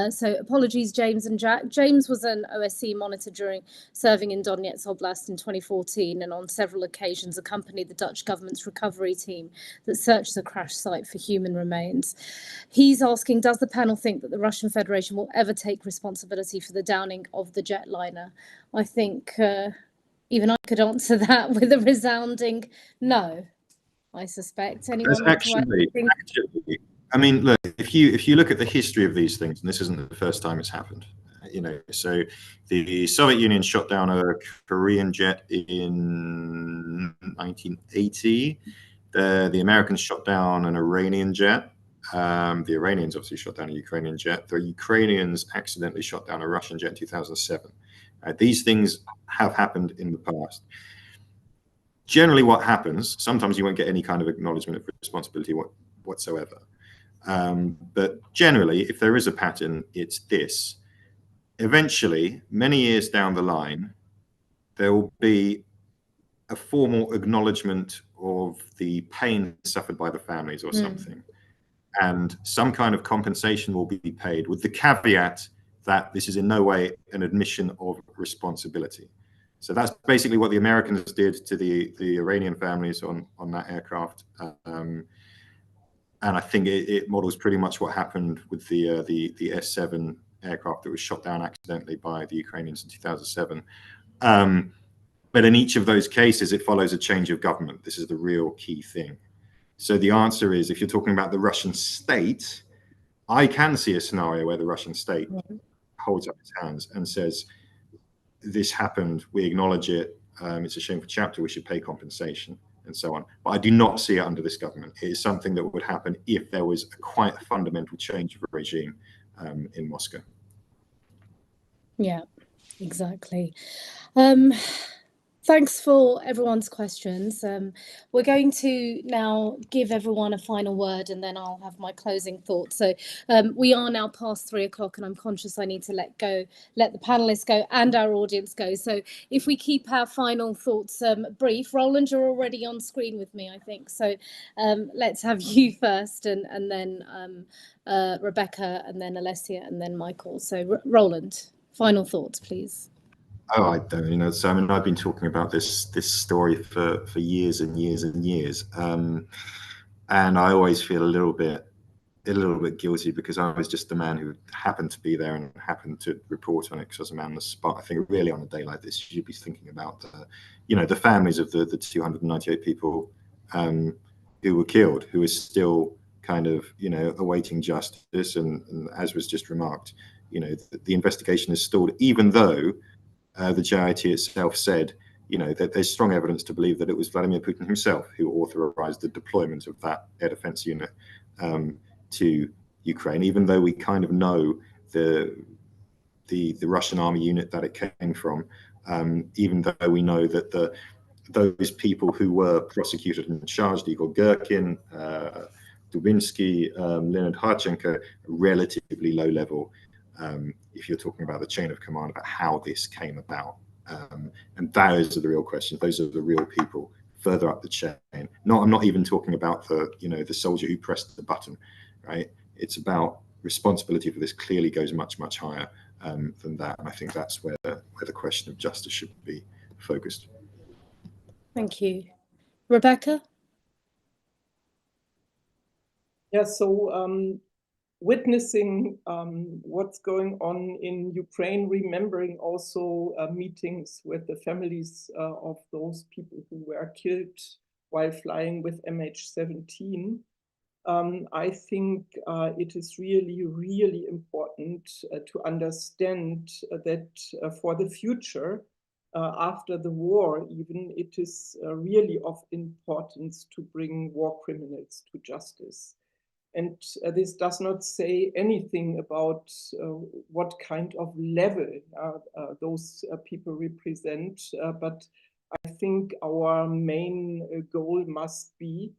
So apologies, James and Jack. James was an OSCE monitor during serving in Donetsk Oblast in 2014 and on several occasions accompanied the Dutch government's recovery team that searched the crash site for human remains. He's asking, does the panel think that the Russian Federation will ever take responsibility for the downing of the jetliner? I think even I could answer that with a resounding no. I suspect. Anyone? Actually, I mean, look, if you look at the history of these things, and this isn't the first time it's happened, you know, so the Soviet Union shot down a Korean jet in 1980. The Americans shot down an Iranian jet. The Iranians obviously shot down a Ukrainian jet. The Ukrainians accidentally shot down a Russian jet in 2007. These things have happened in the past. Generally, what happens, sometimes you won't get any kind of acknowledgement of responsibility whatsoever. But generally, if there is a pattern, it's this. Eventually, many years down the line, there will be a formal acknowledgement of the pain suffered by the families or something. And some kind of compensation will be paid, with the caveat that this is in no way an admission of responsibility. So that's basically what the Americans did to the Iranian families on that aircraft. And I think it models pretty much what happened with the S7 aircraft that was shot down accidentally by the Ukrainians in 2007. But in each of those cases, it follows a change of government. This is the real key thing. So the answer is, if you're talking about the Russian state, I can see a scenario where the Russian state holds up its hands and says, this happened, we acknowledge it, it's a shameful chapter, we should pay compensation, and so on. But I do not see it under this government. It is something that would happen if there was quite a fundamental change of regime in Moscow. Yeah, exactly. Thanks for everyone's questions. We're going to now give everyone a final word and then I'll have my closing thoughts. So we are now past 3 o'clock and I'm conscious I need to let the panelists go and our audience go. So if we keep our final thoughts brief, Roland, you're already on screen with me, I think. So let's have you first and then Rebecca and then Alesia and then Michael. So Roland, final thoughts, please. Oh, I don't, you know, so I mean, I've been talking about this story for years and years and years. And I always feel a little bit guilty because I was just the man who happened to be there and happened to report on it because I was a man on the spot. I think really on a day like this, you should be thinking about, you know, the families of the 298 people who were killed, who are still kind of, you know, awaiting justice. And as was just remarked, you know, the investigation is stalled, even though the JIT itself said, you know, that there's strong evidence to believe that it was Vladimir Putin himself who authorized the deployment of that air defense unit to Ukraine, even though we kind of know the Russian army unit that it came from, even though we know that those people who were prosecuted and charged, Igor Girkin, Dubinsky, Leonid Harchenko, relatively low level. If you're talking about the chain of command, about how this came about. And those are the real questions. Those are the real people further up the chain. I'm not even talking about the soldier who pressed the button, right? It's about responsibility for this clearly goes much, much higher than that. And I think that's where the question of justice should be focused. Thank you. Rebecca? Yeah, so witnessing what's going on in Ukraine, remembering also meetings with the families of those people who were killed while flying with MH17. I think it is really, really important to understand that for the future, after the war, even, it is really of importance to bring war criminals to justice. And this does not say anything about what kind of level those people represent, but I think our main goal must be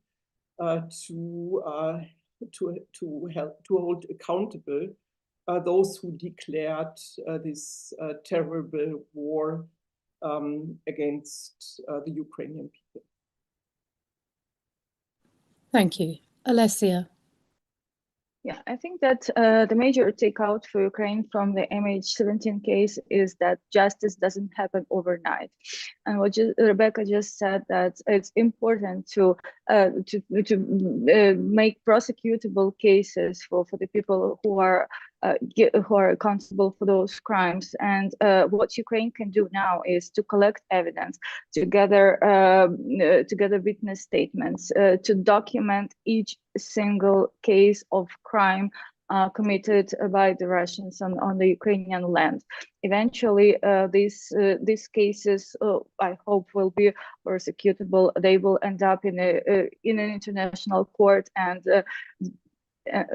to hold accountable those who declared this terrible war against the Ukrainian people. Thank you. Alesia. Yeah, I think that the major takeout for Ukraine from the MH17 case is that justice doesn't happen overnight. And what Rebecca just said, that it's important to make prosecutable cases for the people who are accountable for those crimes. And what Ukraine can do now is to collect evidence, to gather witness statements, to document each single case of crime committed by the Russians on the Ukrainian land. Eventually, these cases, I hope, will be prosecutable. They will end up in an international court, and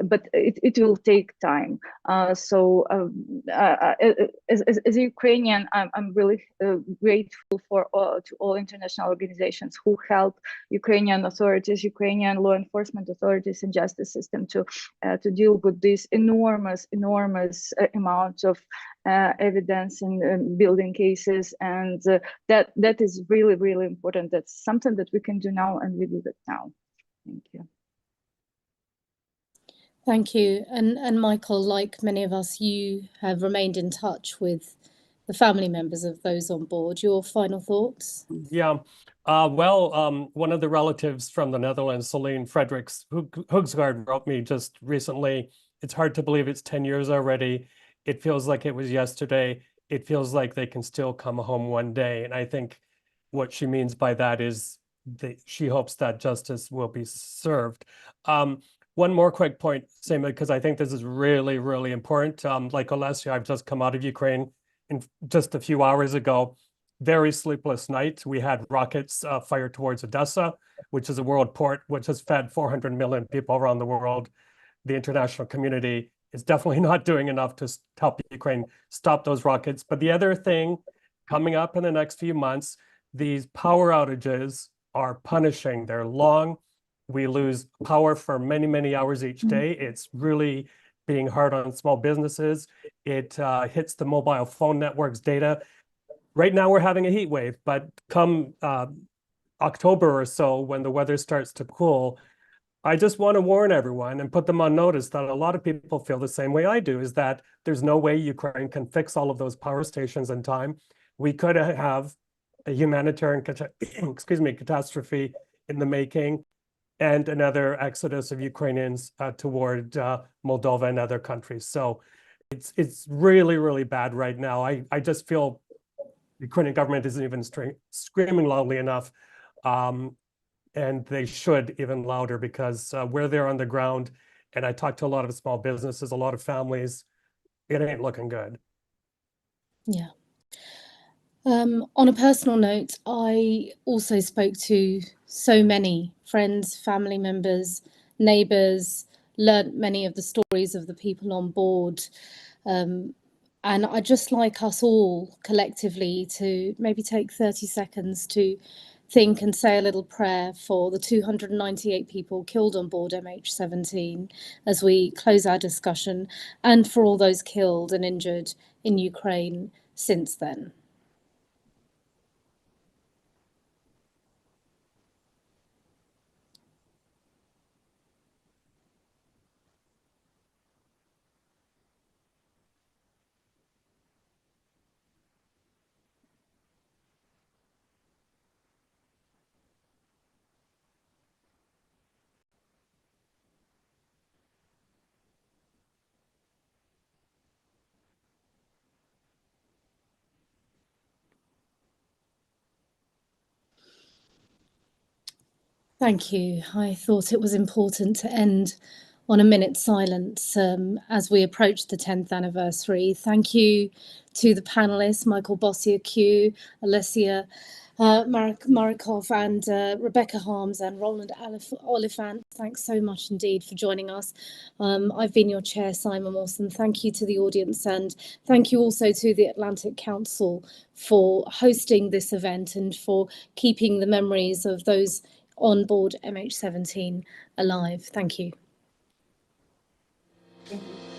but it will take time. As a Ukrainian, I'm really grateful to all international organizations who help Ukrainian authorities, Ukrainian law enforcement authorities, and justice system to deal with this enormous amount of evidence and building cases, and that is really important. That's something that we can do now, and we do that now. Thank you. Thank you. And Michael, like many of us, you have remained in touch with the family members of those on board. Your final thoughts? Yeah. One of the relatives from the Netherlands, Celine Fredericks Hoogsgaard, wrote me just recently. It's hard to believe it's 10 years already. It feels like it was yesterday. It feels like they can still come home one day. And I think what she means by that is that she hopes that justice will be served. One more quick point, Seema, because I think this is really, really important. Like Alesia, I've just come out of Ukraine just a few hours ago. Very sleepless night. We had rockets fired towards Odessa, which is a world port, which has fed 400 million people around the world. The international community is definitely not doing enough to help Ukraine stop those rockets. But the other thing coming up in the next few months, these power outages are punishing. They're long. We lose power for many, many hours each day. It's really being hard on small businesses. It hits the mobile phone networks data. Right now we're having a heat wave, but come October or so, when the weather starts to cool, I just want to warn everyone and put them on notice that a lot of people feel the same way I do, is that there's no way Ukraine can fix all of those power stations in time. We could have a humanitarian catastrophe in the making, and another exodus of Ukrainians toward Moldova and other countries. So it's really, really bad right now. I just feel the Ukrainian government isn't even screaming loudly enough, and they should even louder, because we're there on the ground, and I talk to a lot of small businesses, a lot of families. It ain't looking good. Yeah. On a personal note, I also spoke to so many friends, family members, neighbours, learnt many of the stories of the people on board. And I'd just like us all collectively to maybe take 30 seconds to think and say a little prayer for the 298 people killed on board MH17 as we close our discussion, and for all those killed and injured in Ukraine since then. Thank you. I thought it was important to end on a minute's silence as we approach the 10th anniversary. Thank you to the panelists, Michael Bossier-Q, Alesia Marikov, and Rebecca Harms and Roland Oliphant. Thanks so much indeed for joining us. I've been your chair, Simon Mawson. Thank you to the audience, and thank you also to the Atlantic Council for hosting this event and for keeping the memories of those on board MH17 alive. Thank you. Thank you.